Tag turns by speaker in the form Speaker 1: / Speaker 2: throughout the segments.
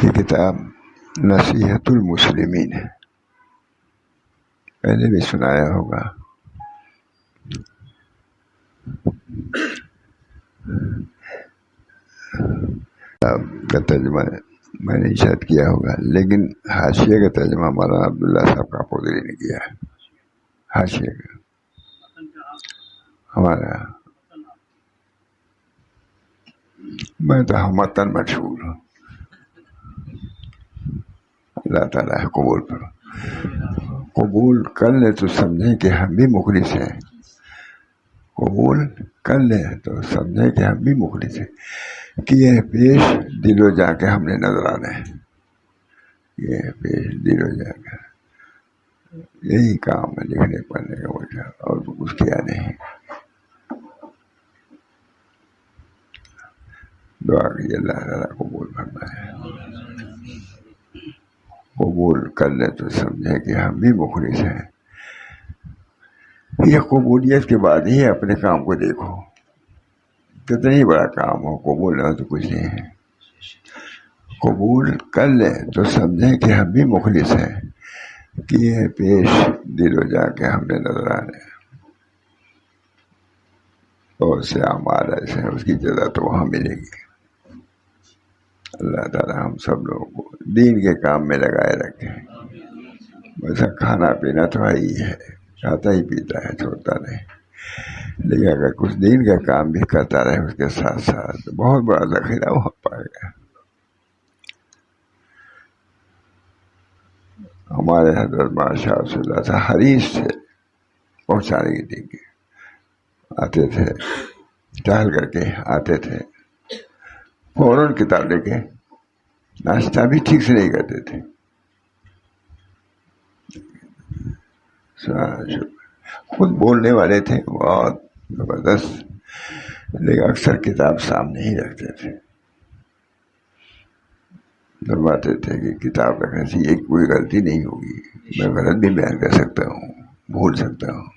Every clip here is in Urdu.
Speaker 1: یہ کتاب نصیحت المسلمین ہے، پہلے بھی سنایا ہوگا۔ کا ترجمہ میں نے شاید کیا ہوگا، لیکن حاشیے کا ترجمہ مولانا عبداللہ صاحب کاپودری نے کیا ہے۔ حاشیے کا ہمارا، میں تو ہمتن مشہور ہوں۔ اللہ تعالیٰ قبول کرو، قبول کر لے تو سمجھیں کہ ہم بھی مخلص ہیں، قبول کر لے تو سمجھیں کہ ہم بھی مخلص ہیں۔ کیے پیش دل و جا کے ہم نے نظرانے، یہ پیش دل و جا کے، یہی کام ہے لکھنے پڑھنے کا وجہ، اور تو کچھ کیا نہیں۔ دعا کیجیے اللہ تعالیٰ قبول فرمائے، قبول کر لے تو سمجھے کہ ہم بھی مخلص ہیں۔ یہ قبولیت کے بعد ہی اپنے کام کو دیکھو، کتنا ہی بڑا کام ہو، قبول نہ ہو تو کچھ نہیں ہے۔ قبول کر لے تو سمجھیں کہ ہم بھی مخلص ہیں، کیے پیش دل و جا کے ہم نے نظرانے، اور سے اعمال ایسے ہیں اس کی جزا تو وہاں ملے گی۔ اللہ تعالیٰ ہم سب لوگوں کو دین کے کام میں لگائے رکھے۔ ویسا کھانا پینا تو ہی ہے، کھاتا ہی پیتا ہے، چھوڑتا نہیں، لیکن اگر کچھ دین کا کام بھی کرتا رہے اس کے ساتھ ساتھ تو بہت بڑا ذخیرہ ہو پائے گا۔ ہمارے حضرت بادشاہ صلی اللہ سے حریص تھے پہنچانے کی، دین کے آتے تھے، ٹہل کر کے آتے تھے، فوراً کتاب لے کے، ناشتہ بھی ٹھیک سے نہیں کرتے تھے۔ خود بولنے والے تھے بہت زبردست، لیکن اکثر کتاب سامنے ہی رکھتے تھے، فرماتے تھے کہ کتاب رکھنے سے یہ کوئی غلطی نہیں ہوگی، میں غلط بھی بیان کر سکتا ہوں، بھول سکتا ہوں۔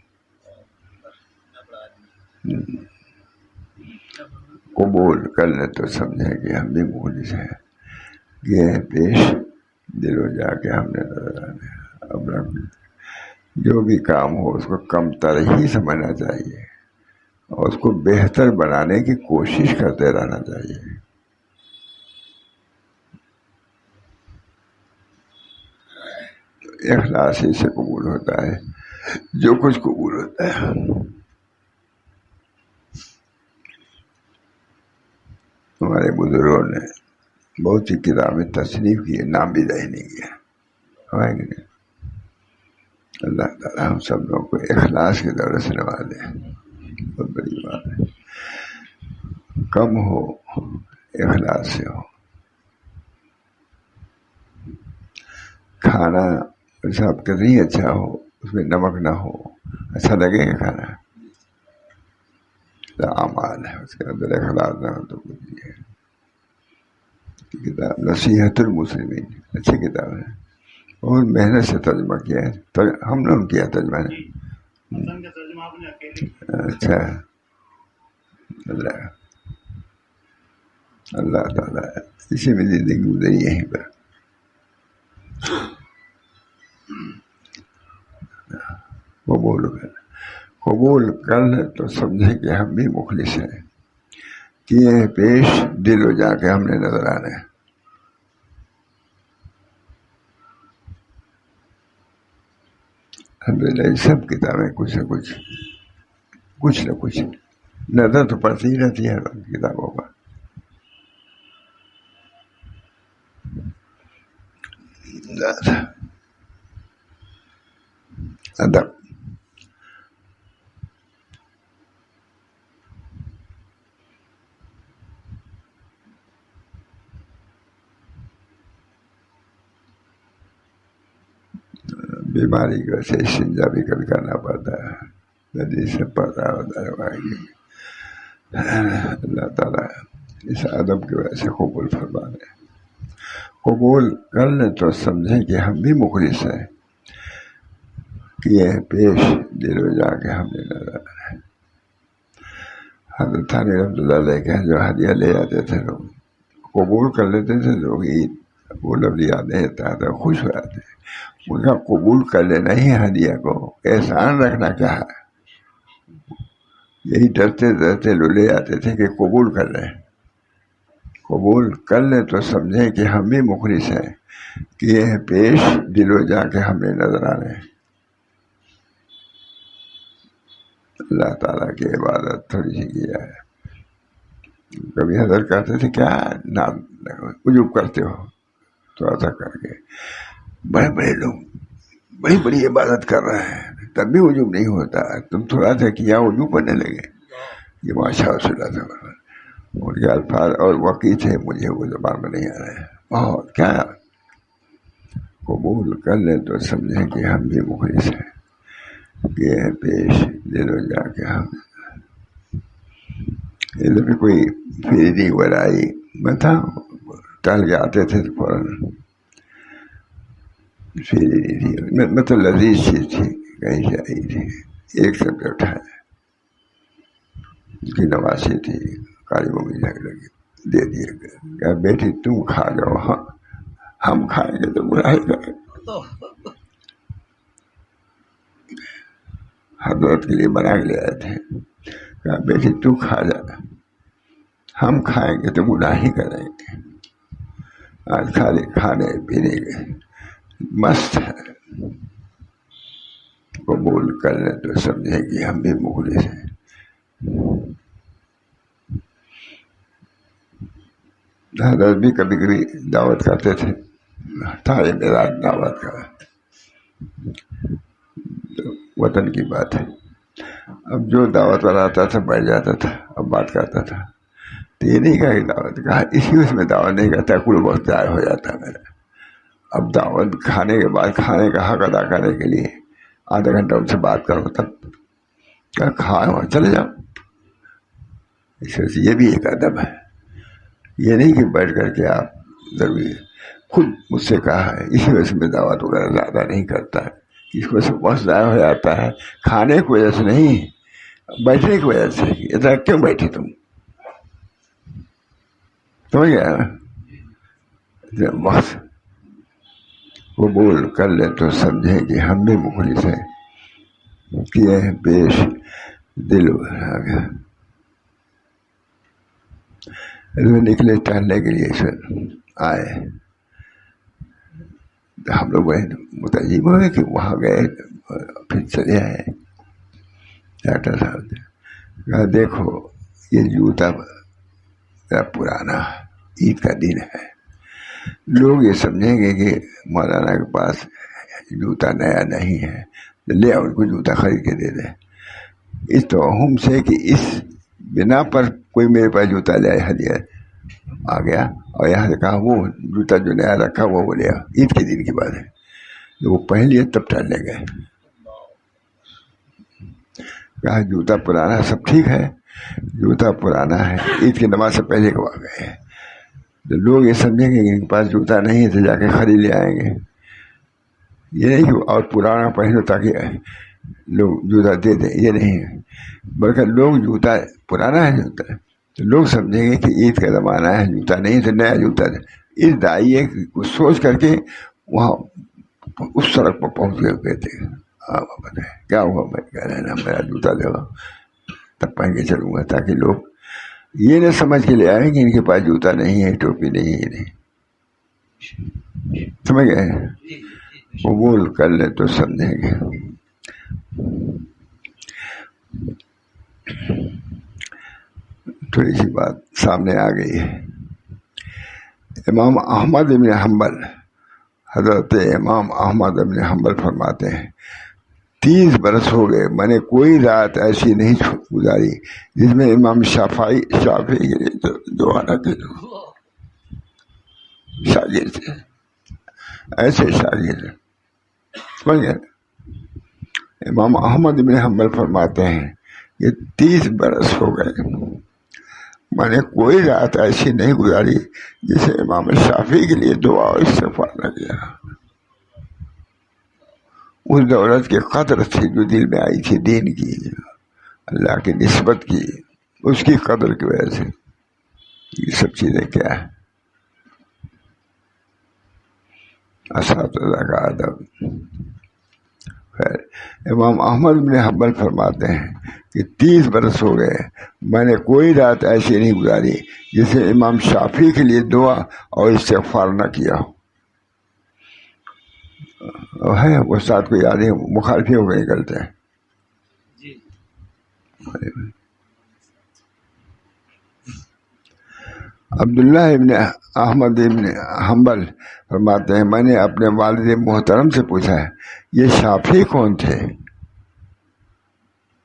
Speaker 1: قبول کر لے تو سمجھیں کہ ہم بھی مخلص ہیں، یہ پیش دل و جا کے ہم نے نظرانے۔ اپنا جو بھی کام ہو اس کو کم تر ہی سمجھنا چاہیے، اور اس کو بہتر بنانے کی کوشش کرتے رہنا چاہیے۔ اخلاص ہی سے قبول ہوتا ہے جو کچھ قبول ہوتا ہے۔ ہمارے بزرگوں نے بہت سی کتابیں تصنیف کی، نام بھی ظاہر نہیں کیا، ہے کہ نہیں؟ اللہ تعالیٰ ہم سب لوگوں کو اخلاص کی دولت سے نوازے، بہت بڑی بات ہے۔ کم ہو اخلاص سے ہو، کھانا سب کتنی اچھا ہو اس میں نمک نہ ہو، اچھا لگے گا کھانا؟ اعمال ہے اس کے اندر اخلاص نہ ہو تو کچھ نہیں ہے۔ کتاب نصیحت المسلمین اچھی کتاب ہے، بہت محنت سے ترجمہ کیا ہے، ہم نے کیا ترجمہ ہے۔ اچھا، اللہ تعالیٰ اسی میں زندگی گزری یہیں پر۔ قبول کر لے تو سمجھے کہ ہم بھی مخلص ہیں، کیے پیش دل و جا کے ہم نے نظرانے۔ الحمدللہ سب کتابیں کچھ نہ کچھ نظر تو پڑتی ہی رہتی ہے کتابوں کا۔ ادب بیماری کی وجہ سے استنجا بھی کبھی کرنا پڑتا ہے، ندی سے پڑتا ہوتا ہے۔ اللہ تعالیٰ اس ادب کی وجہ سے قبول فرمانے۔ قبول کر لیں تو سمجھیں کہ ہم بھی مخلص ہیں، کیے پیش دل و جا کے ہم نے نظرانے۔ حضرت تھانوی رحمۃ اللہ علیہ کے جو ہدیہ لے جاتے تھے لوگ، قبول کر لیتے تھے لوگ عید وہ لفظ یاد نہیں رہتا تو خوش ہو جاتے. ان کا قبول کر لینا ہی ہدیہ کو احسان رکھنا کیا ہے. یہی ڈرتے ڈرتے لے جاتے تھے کہ قبول کر لیں. قبول کر لیں تو سمجھیں کہ ہم بھی مخلص ہیں، کہ یہ پیش دل و جا کے ہمیں نظر آ رہے ہیں. اللہ تعالیٰ کی عبادت تھوڑی سی کیا ہے. کبھی حضرت کہتے تھے کیا عجب کرتے ہو تھوڑا سا کر کے. بڑے بڑے لوگ بڑی بڑی عبادت کر رہے ہیں تب بھی عجب نہیں ہوتا، تم تھوڑا سا کیا عجب کرنے لگے. یہ ماشاء اللہ تعالیٰ ان کے الفاظ اور واقعی تھے، مجھے وہ زبان میں نہیں آ رہے ہیں. بہت کیا قبول کر لیں تو سمجھیں کہ ہم بھی مخلص ہیں، کہ ہے پیش دل و جا کے ہم. ادھر بھی کوئی فیری ورائی میں تھا، ٹہل کے آتے تھے تو فوراً فیری نہیں تھی، مطلب لذیذ چیز تھی کہیں سے آئی تھی. ایک سب پہ اٹھائے کی نواسی تھی، کالی ممی جھگ لگی، دے دیے گئے. کہا بیٹی تم کھا جاؤ، ہم کھائیں گے تو برائی کریں. حضرت کے لیے بنا کے لے آئے تھے. کہا بیٹی تو کھا جا، ہم کھائیں گے تو گناہ ہی کریں گے. آج خالی کھانے پینے کے مست ہے. قبول کر لیں تو سمجھیں کہ ہم بھی مخلص ہیں. حضرت بھی کبھی کبھی دعوت کرتے تھے، تھا یہ میرا دعوت کا وطن کی بات ہے. اب جو دعوت والا آتا تھا بیٹھ جاتا تھا، اب بات کرتا تھا تو یہ نہیں کہا کہ دعوت کہا، اسی اس میں دعوت نہیں کرتا، کل وقت ضائع ہو جاتا ہے میرا. اب دعوت کھانے کے بعد کھانے کا حق ادا کرنے کے لیے آدھا گھنٹہ ان سے بات کرو، تب کیا کھاؤ چلے جاؤ. اس وجہ سے یہ بھی ایک ادب ہے. یہ نہیں کہ بیٹھ کر کے آپ ضروری خود مجھ سے کہا ہے، اسی وجہ سے میں دعوت وغیرہ زیادہ نہیں کرتا ہے. اس وجہ سے بہت ضائع ہو جاتا ہے، کھانے کی وجہ سے نہیں، بیٹھنے کی وجہ سے. اتنا کیوں بیٹھی تم؟ سمجھ گیا نا؟ بس قبول کر لیں تو سمجھیں کہ ہم بھی مخلص ہیں، کیے ہیں پیش دل آ گیا. نکلے ٹہلنے کے لیے سر آئے، ہم لوگ متعجب ہوئے کہ وہاں گئے پھر چلے آئے. ڈاکٹر صاحب نے کہا دیکھو یہ جوتا پرانا عید کا دن ہے، لوگ یہ سمجھیں گے کہ مولانا کے پاس جوتا نیا نہیں ہے، لے ان کو جوتا خرید کے دے دیں. اس توہم سے کہ اس بنا پر کوئی میرے پاس جوتا لے آئے ہدیہ آ گیا، اور یہاں سے کہا وہ جوتا جو نیا رکھا وہ لیا. عید کے دن کی بات ہے، جب وہ پہن لیے تب ٹہلنے گئے. کہا جوتا پرانا سب ٹھیک ہے، جوتا پرانا ہے، عید کی نماز سے پہلے کو آ گئے. تو لوگ یہ سمجھیں گے کہ ان کے پاس جوتا نہیں ہے تو جا کے خرید لے آئیں گے. یہ نہیں کہ اور پرانا پہنو تاکہ لوگ جوتا دے دیں، یہ نہیں ہے. بلکہ لوگ جوتا پرانا ہے جوتا تو لوگ سمجھیں گے کہ عید کا زمانہ ہے، جوتا نہیں تو نیا جوتا دے. اس دائیے کو سوچ کر کے وہاں اس سڑک پر پہنچ گئے تھے. بتائیں کیا ہوا؟ میں کہہ رہے نا میرا جوتا دے گا تب پہن کے چلوں گا، تاکہ لوگ یہ نہ سمجھ کے لے آئیں کہ ان کے پاس جوتا نہیں ہے، ٹوپی نہیں ہے. نہیں سمجھ گئے؟ قبول کر لیں تو سمجھیں گے. تھوڑی سی بات سامنے آ گئی ہے. امام احمد بن حنبل، حضرت امام احمد بن حنبل فرماتے ہیں 30 برس ہو گئے میں نے کوئی رات ایسی نہیں گزاری جس میں امام شافعی کے لیے دعا نہ کروں. شاگرد تھے، ایسے شاگرد. سمجھ گئے؟ امام احمد بن حنبل فرماتے ہیں کہ 30 برس ہو گئے میں نے کوئی رات ایسی نہیں گزاری جسے امام شافعی کے لیے دعا اور استغفار نہ کیا. اس دولت کی قدر تھی جو دل میں آئی تھی، دین کی، اللہ کی نسبت کی، اس کی قدر کی وجہ سے. یہ سب چیزیں کیا ہے؟ اساتذہ کا ادب. خیر، امام احمد بن حنبل فرماتے ہیں کہ 30 برس ہو گئے میں نے کوئی رات ایسی نہیں گزاری جسے امام شافعی کے لیے دعا اور استغفار نہ کیا ہو. ہے استاد کو یاد ہے، مخالفی ہو گئی نکلتے ہیں. عبداللہ ابن احمد ابن حنبل فرماتے ہیں میں نے اپنے والد محترم سے پوچھا ہے یہ شافعی کون تھے؟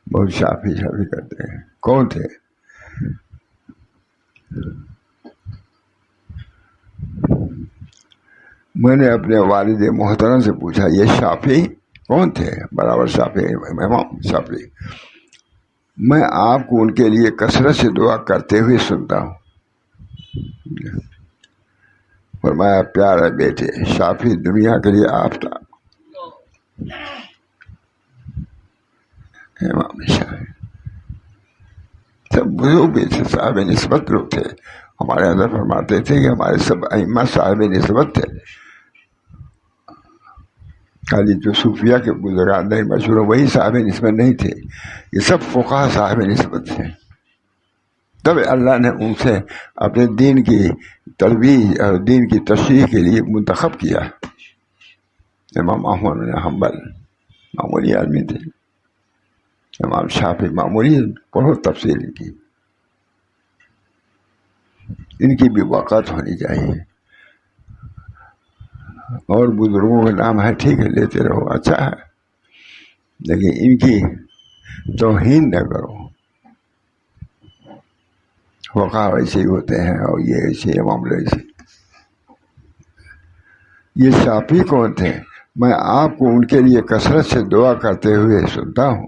Speaker 1: بہت شافعی کرتے ہیں، کون تھے؟ میں نے اپنے والد محترم سے پوچھا یہ شافعی کون تھے؟ برابر شافعی، امام شافعی. میں آپ کو ان کے لیے کثرت سے دعا کرتے ہوئے سنتا ہوں. فرمایا پیارے بیٹے شافعی دنیا کے لیے آفتاب. امام شافعی سب بزرگ بھی تھے، صاحب نسبت لوگ تھے. ہمارے اندر فرماتے تھے کہ ہمارے سب ائمہ صاحب نسبت تھے. خالی جو صوفیہ کے بزرگان نہیں مشہور وہی صاحب نسبت نہیں تھے، یہ سب فقہا صاحب نسبت تھے. تب اللہ نے ان سے اپنے دین کی ترویج اور دین کی تشریح کے لیے منتخب کیا. امام احمد بن حنبل معمولی آدمی تھے، امام شافعی معمولی. بہت تفصیل ان کی بھی وقت ہونی چاہیے. اور بزرگوں کا نام ہے ٹھیک ہے لیتے رہو، اچھا ہے، لیکن ان کی توہین نہ کرو. فقہا ایسے ہی ہوتے ہیں اور یہ ایسے معاملے ایسے. یہ شافعی کون تھے؟ میں آپ کو ان کے لیے کثرت سے دعا کرتے ہوئے سنتا ہوں.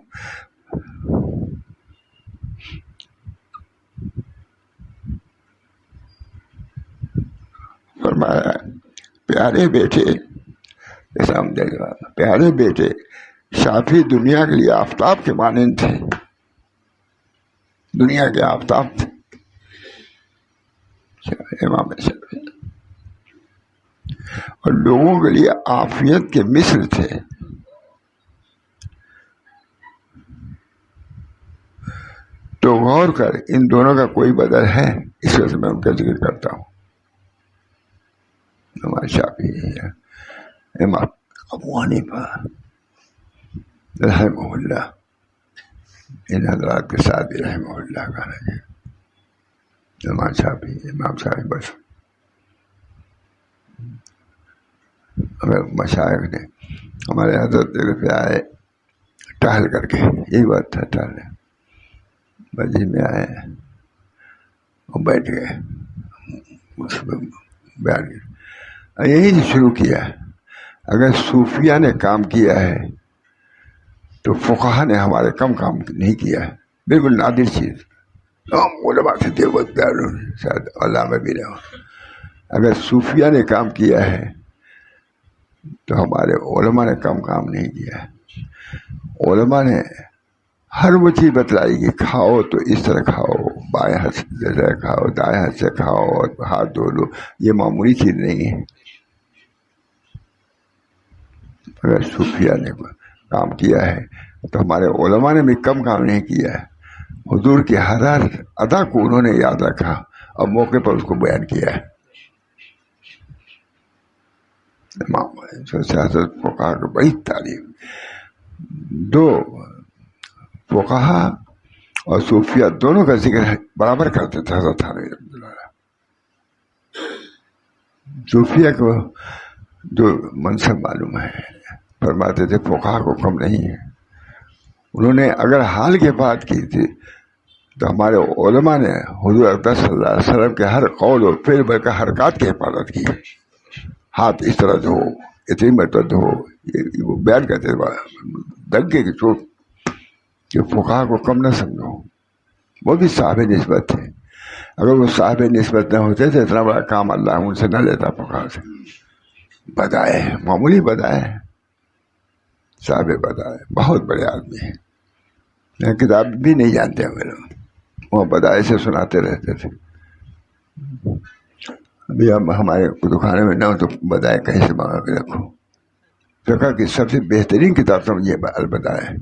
Speaker 1: فرمایا پیارے بیٹے، پیارے بیٹے شافعی دنیا کے لیے آفتاب کے مانند تھے. دنیا کے آفتاب تھے امام شافعی، اور لوگوں کے لیے عافیت کے مثل تھے. تو غور کر ان دونوں کا کوئی بدل ہے؟ اس وجہ سے میں ان کا ذکر کرتا ہوں. امام شافعی، امام ابو حنیفہ رحمہ اللہ، ان حضرات کے ساتھ بھی رحمہ اللہ کا ہے. امام شافعی بس ہمیں مشائخ نے ہمارے حضرت پہ آئے ٹہل کر کے، یہی بات تھا، ٹہلے مسجد میں آئے اور بیٹھ گئے، اس پہ بیان کیا، یہی سے شروع کیا. اگر صوفیہ نے کام کیا ہے تو فقہا نے ہمارے کم کام نہیں کیا ہے. بالکل نادر چیز. علماء سے دیوبند شاید علامہ بھی رہا. اگر صوفیہ نے کام کیا ہے تو ہمارے علماء نے کم کام نہیں کیا ہے. علماء نے ہر وہ چیز بتلائی کہ کھاؤ تو اس طرح کھاؤ، بائیں ہاتھ سے کھاؤ، دائیں ہاتھ سے کھاؤ، ہاتھ دھو لو. یہ معمولی چیز نہیں ہے. اگر صوفیہ نے کام کیا ہے تو ہمارے علماء نے بھی کم کام نہیں کیا ہے. حضور کی ہر ادا کو انہوں نے یاد رکھا اور موقع پر اس کو بیان کیا ہے. سیاست فقہا کو بڑی تعلیم. دو فقہا اور صوفیہ دونوں کا ذکر برابر کرتے تھے حضرت تھانوی رحمۃ اللہ علیہ. صوفیہ کو جو منصب معلوم ہے، فرماتے تھے فقہا کو کم نہیں ہے. انہوں نے اگر حال کی بات کی تھی تو ہمارے علماء نے حضور اقدس صلی اللہ علیہ وسلم کے ہر قول اور فعل بلکہ حرکات کی حفاظت کی. ہاتھ اس طرح دھو، اتنی مرتبہ دھو، وہ بیان کرتے دنکے کی چوٹ کہ فقہا کو کم نہ سمجھو. وہ بھی صاحب نسبت تھے. اگر وہ صاحب نسبت نہ ہوتے تو اتنا بڑا کام اللہ ان سے نہ لیتا. فقہا سے بدائے، معمولی بدائے، صاحب بدائے بہت بڑے آدمی ہیں. کتاب بھی نہیں جانتے ہم لوگ، وہ بدائے سے سناتے رہتے تھے. ابھی اب ہمارے دکانوں میں نہ ہو تو بدائے کہیں سے منگا کے رکھو. فقہ کی سب سے بہترین کتاب سمجھیے البدائے ہے.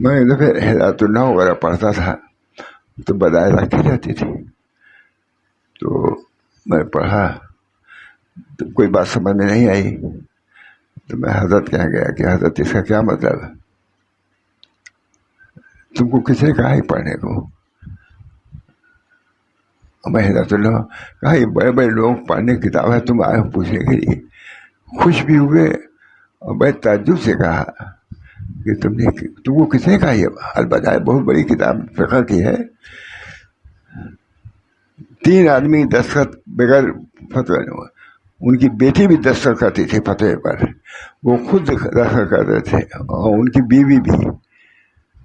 Speaker 1: میں ایک دفعہ ہدایت اللہ وغیرہ پڑھتا تھا تو بدائے رکھی جاتی تھی، تو میں پڑھا تو کوئی بات سمجھ میں نہیں آئی، تو میں حضرت کہہ گیا کہ حضرت اس کا کیا مطلب ہے؟ تم کو کس نے کہا ہے پڑھنے کو؟ میں ہدایت اللہ کہا یہ بڑے بڑے لوگ پڑھنے کی کتاب ہے، تم آئے ہو پوچھنے کے لیے. خوش بھی ہوئے اور بڑے تعجب سے کہا کہ تم کو کس نے کہا یہ البدائے بہت بڑی کتاب فقہ کی ہے. 3 آدمی دستخط بغیر فتوی نہیں ہوا. ان کی بیٹی بھی دستخط کرتی تھی فتوی پر، وہ خود دستخط کرتے تھے، اور ان کی بیوی بھی.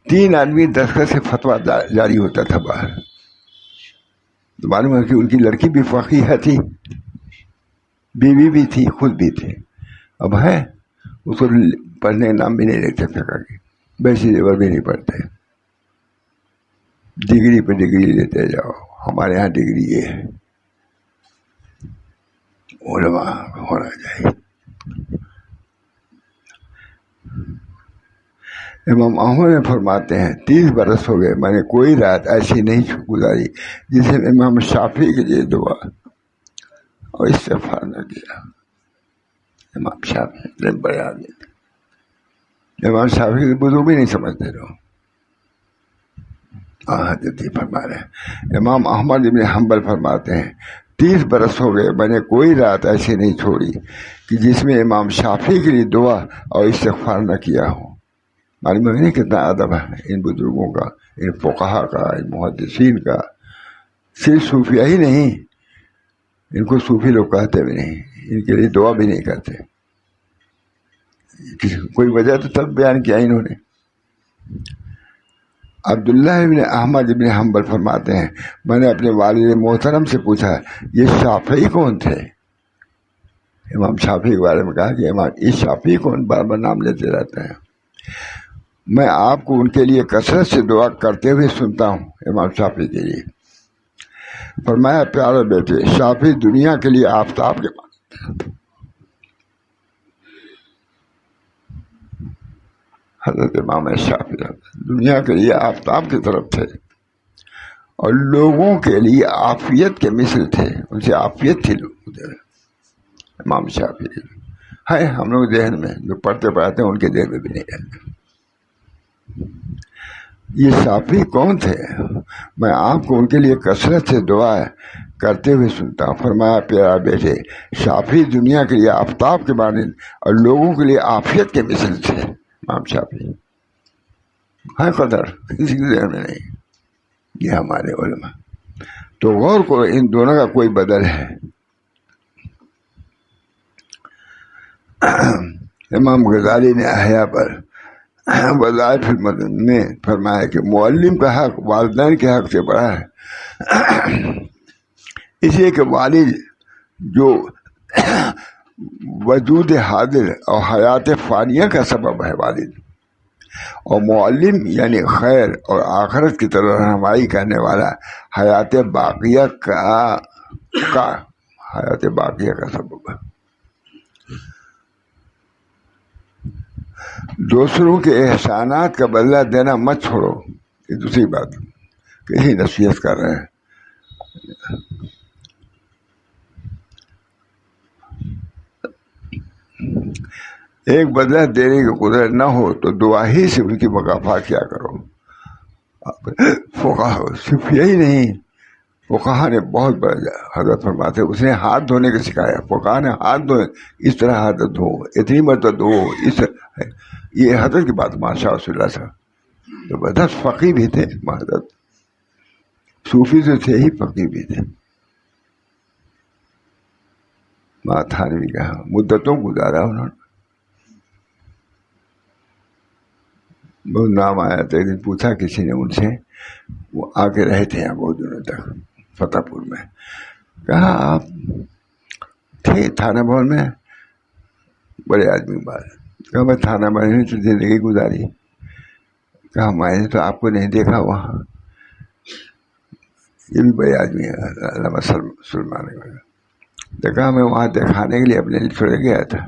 Speaker 1: 3 آدمی دستخط سے فتویٰ جاری ہوتا تھا باہر. تو معلوم ہے کہ ان کی لڑکی بھی فقیہ تھی، بیوی بھی تھی، خود بھی تھی. اب ہے اس کو پڑھنے کا نام بھی نہیں لیتے فقہ کی، ویسی لیول بھی نہیں پڑھتے. ڈگری پہ ڈگری لیتے جاؤ. ہمارے یہاں ڈگری یہ ہے، علماء ہونا چاہیے. امام احمد میں فرماتے ہیں 30 برس ہو گئے میں نے کوئی رات ایسی نہیں گزاری جس میں امام شافعی کے لیے دعا اور استغفار نہ کیا. امام شافعی بڑے آدمی تھے. امام شافعی کے بزرگ بھی نہیں سمجھتے رہو. حضرت فرما رہے ہیں. امام احمد ابن حنبل فرماتے ہیں 30 برس ہو گئے میں نے کوئی رات ایسی نہیں چھوڑی کہ جس میں امام شافعی کے لیے دعا اور استغفار نہ کیا ہو. معلوم نہیں کتنا ادب ہے ان بزرگوں کا، ان فقہا کا، ان محدثین کا. صرف صوفیہ ہی نہیں، ان کو صوفی لوگ کہتے بھی نہیں، ان کے لیے دعا بھی نہیں کرتے. کوئی وجہ تو تب بیان کیا انہوں نے. عبداللہ ابن احمد ابن حنبل فرماتے ہیں میں نے اپنے والد محترم سے پوچھا یہ شافعی کون تھے؟ امام شافعی کے بارے میں کہا کہ امام اس شافعی کون بار بار نام لیتے رہتے ہیں. میں آپ کو ان کے لیے کثرت سے دعا کرتے ہوئے سنتا ہوں. امام شافعی کے لیے فرمایا پیارے بیٹے شافعی دنیا کے لیے آفتاب کے مانند. حضرت امام شافعی دنیا کے لیے آفتاب کی طرف تھے اور لوگوں کے لیے عافیت کے مثل تھے. ان سے عافیت تھی لوگ. امام شافعی ہے ہم لوگ ذہن میں جو پڑھتے پڑھاتے ہیں ان کے ذہن میں بھی نہیں رہتے. یہ شافعی کون تھے؟ میں آپ کو ان کے لیے کثرت سے دعا کرتے ہوئے سنتا ہوں. فرمایا پیارا بیٹے شافعی دنیا کے لیے آفتاب کے مانند اور لوگوں کے لیے عافیت کے مثل تھے. امام شافعی ہے قدر کسی کے ذہن میں نہیں. یہ ہمارے علماء. تو غور کرو ان دونوں کا کوئی بدل ہے. امام غزالی نے احیاء پر وظائف المدن میں فرمایا کہ معلم کا حق والدین کے حق سے بڑا ہے، اس لیے کہ والد جو وجود حاضر اور حیات فانیہ کا سبب ہے والد، اور معلم یعنی خیر اور آخرت کی طرف رہنمائی کرنے والا حیات باقیہ کا سبب ہے. دوسروں کے احسانات کا بدلہ دینا مت چھوڑو. یہ دوسری بات کہیں نصیحت کر رہے ہیں. ایک بدلہ دینے کی قدرت نہ ہو تو دعا ہی سے ان کی مکافات کیا کرو. فقہا صرف یہی نہیں، فقہا نے بہت بڑا حضرت فرماتے اس نے ہاتھ دھونے کا سکھایا. فقہا نے ہاتھ دھونے اس طرح ہاتھ دھو، اتنی مرتبہ دھو، اس طرح. یہ حضرت کی بات ماشاء اللہ صاحب. تو حضرت فقی بھی تھے، حضرت صوفی سے تھے ہی، فقی بھی تھے. تھانوی کا مدتوں گزارا انہوں نے. بہت نام آیا تھا. ایک دن پوچھا کسی نے ان سے، وہ آ کے رہے تھے یہاں بہت دنوں تک فتح پور میں. کہا آپ تھے تھانہ بھون میں؟ بڑے آدمی بات. کہا میں تھانہ بھون میں تو زندگی گزاری. کہا میں نے تو آپ کو نہیں دیکھا وہاں. یہ بھی بڑے آدمی ہے علامہ سلمان اقبال. دیکھا میں وہاں دکھانے کے لیے اپنے لیے چھوڑ گیا تھا.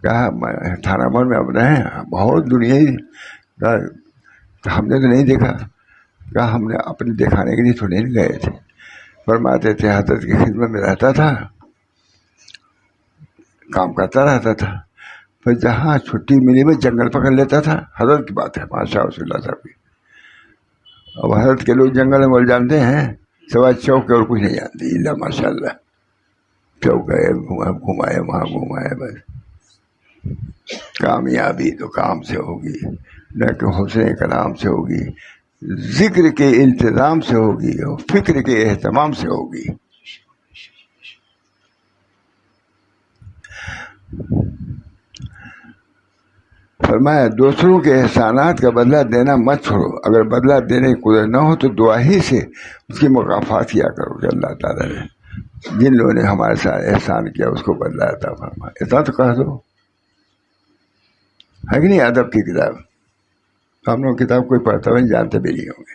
Speaker 1: کہا تھانہ بور میں اب رہے بہت دنیا ہی ہم نے تو نہیں دیکھا. کہا ہم نے اپنے دکھانے کے لیے تھوڑے نہیں گئے تھے. فرماتے تھے حضرت کی خدمت میں رہتا تھا, کام کرتا رہتا تھا, پھر جہاں چھٹی ملی میں جنگل پکڑ لیتا تھا. حضرت کی بات ہے, ماشاء رسول اللہ صاحب کی. اب حضرت کے لوگ جنگل میں جانتے ہیں سوائے چوک کے اور کچھ نہیں جانتے اللہ ماشاء اللہ. چوک گئے گھمائے وہاں گھمائے, بس کامیابی تو کام سے ہوگی نہ کہ حسن کلام سے ہوگی, ذکر کے انتظام سے ہوگی اور فکر کے اہتمام سے ہوگی. فرمایا دوسروں کے احسانات کا بدلہ دینا مت چھوڑو, اگر بدلہ دینے کی قدرت نہ ہو تو دعا ہی سے اس کی مکافات کیا کرو کہ اللہ تعالیٰ نے جن لوگوں نے ہمارے ساتھ احسان کیا اس کو بدلہ عطا فرمائے. اتنا تو کہہ دو, ہے کہ نہیں؟ ادب کی کتاب ہم لوگ کتاب کوئی پڑھتا ہوئے جانتے بھی نہیں ہوں گے.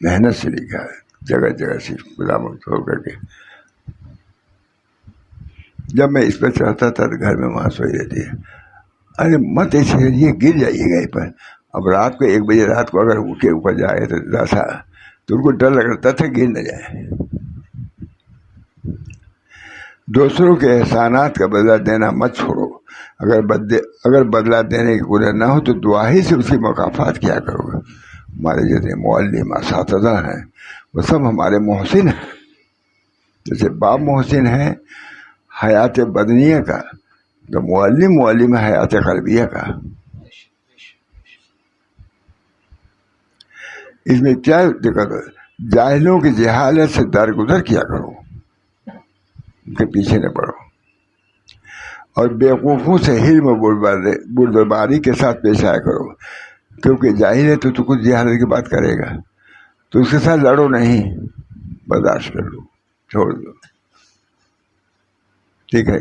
Speaker 1: محنت سے لکھا ہے, جگہ جگہ سے غلاموں چھوڑ کر کے. جب میں اس پہ چڑھتا تھا تو گھر میں وہاں سوئی رہتی ہے, ارے مت ایسے کریے گر جائیے گا پر. اب رات کو 1 بجے رات کو اگر اٹھ کے اوپر جائے تو ان کو ڈر لگتا تھا گر نہ جائے. دوسروں کے احسانات کا بدلہ دینا مت چھوڑو, اگر بدلہ دینے کی قدرت نہ ہو تو دعا ہی سے اس کی مکافات کیا کرو گے. ہمارے جیسے معلم اساتذہ ہیں وہ سب ہمارے محسن ہیں. جیسے باپ محسن ہے حیات بدنیہ کا, تو معلم حیات قلبیہ کا. اس میں کیا دقت ہے؟ جاہلوں کی جہالت سے درگزر کیا کرو, ان کے پیچھے نہ پڑو, اور بیوقوفوں سے حلم و بردباری کے ساتھ پیش آیا کرو. کیونکہ جاہل ہے تو کچھ جہالت کی بات کرے گا, تو اس کے ساتھ لڑو نہیں, برداشت کر لو, چھوڑ دو, ٹھیک ہے.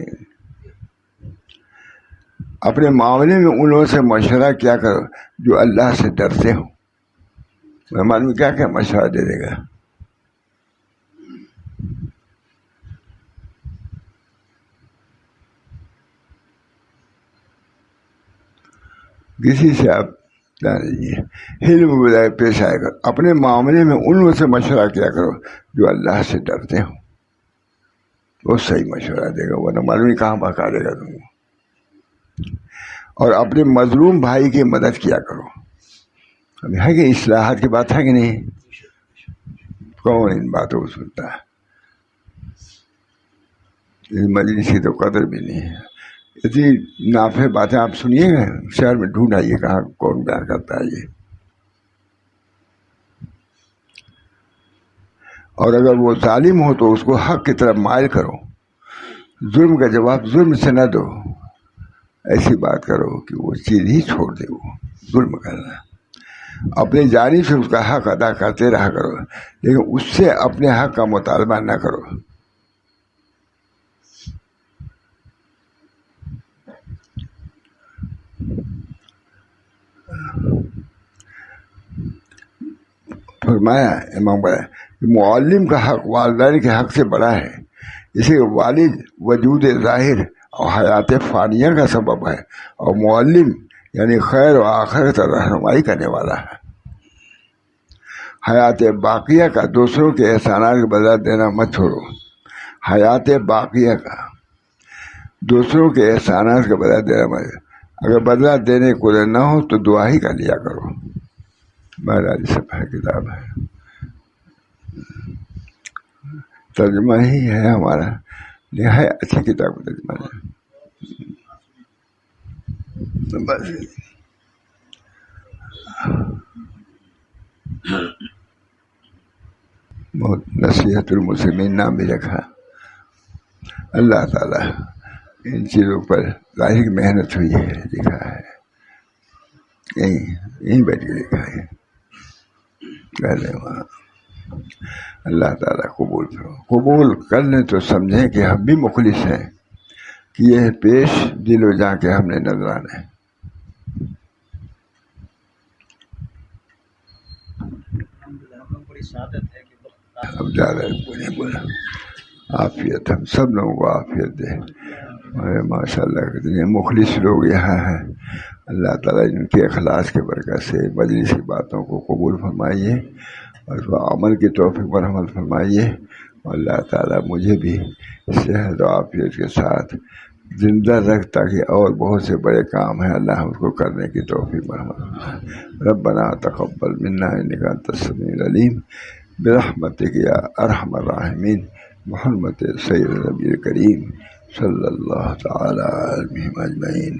Speaker 1: اپنے معاملے میں ان لوگوں سے مشورہ کیا کرو جو اللہ سے ڈرتے ہوں. مہمان میں کیا مشورہ دے دے گا؟ کسی سے آپ علم پیش آئے گا. اپنے معاملے میں ان لوگوں سے مشورہ کیا کرو جو اللہ سے ڈرتے ہوں, وہ صحیح مشورہ دے گا, ورنہ معلوم کہاں بہکا دے گا تم کو. اور اپنے مظلوم بھائی کی مدد کیا کرو. ابھی ہے کہ اصلاحات کی بات ہے کہ نہیں؟ کون ان باتوں کو سنتا ہے؟ اس مجلس کی تو قدر بھی نہیں ہے. اتنی نافع باتیں آپ سنیے گا, شہر میں ڈھونڈ آئیے کہاں کون بیان کرتا ہے یہ. اور اگر وہ ظالم ہو تو اس کو حق کی طرف مائل کرو, ظلم کا جواب ظلم سے نہ دو. ایسی بات کرو کہ وہ چیز ہی چھوڑ دے, وہ ظلم کرنا. اپنی جانب سے اس کا حق ادا کرتے رہا کرو, لیکن اس سے اپنے حق کا مطالبہ نہ کرو. فرمایا امام بڑا کہ معلم کا حق والدین کے حق سے بڑا ہے. اسی والد وجود ظاہر اور حیات فانیہ کا سبب ہے, اور معلم یعنی خیر و آخرت رہنمائی کرنے والا ہے. حیات باقیہ کا دوسروں کے احسانات کا بدلہ دینا مت چھوڑو. حیات باقیہ کا دوسروں کے احسانات کا بدلہ دینا مت, اگر بدلہ دینے کو نہ ہو تو دعا ہی کر لیا کرو. مہاراج سب ہے کتاب ہے, ترجمہ ہی ہے ہمارا, نہایت اچھی کتاب ترجمہ ہے. بس بہت نصیحت المسلمین نام بھی رکھا. اللہ تعالیٰ ان چیزوں پر ظاہر محنت ہوئی ہے, لکھا ہے, یہیں بیٹھ کے لکھا ہے. وہاں اللہ تعالیٰ قبول کر لیں تو سمجھیں کہ ہم بھی مخلص ہیں, کہ یہ پیش دل و جان کے ہم نے نظرانے. اب جا رہے پونے بولا عافیت ہم سب لوگوں کو عافیت دے. ماشاء اللہ کتنے مخلص لوگ یہاں ہیں. اللہ تعالیٰ ان کے اخلاص کے برکت سے مجلس کی باتوں کو قبول فرمائیے اور اس کو عمل کی توفیق پر عمل فرمائیے. اور اللہ تعالیٰ مجھے بھی صحت و عافیت کے ساتھ زندہ رکھ تاکہ اور بہت سے بڑے کام ہیں اللہ ہم کو کرنے کی توفیق پر عمل فرمائے. ربنا تقبل منا انک انت السمیع العلیم برحمتک یا ارحم الراحمین محمد سید نبی کریم صلی اللہ تعالی علیہ اجمعین.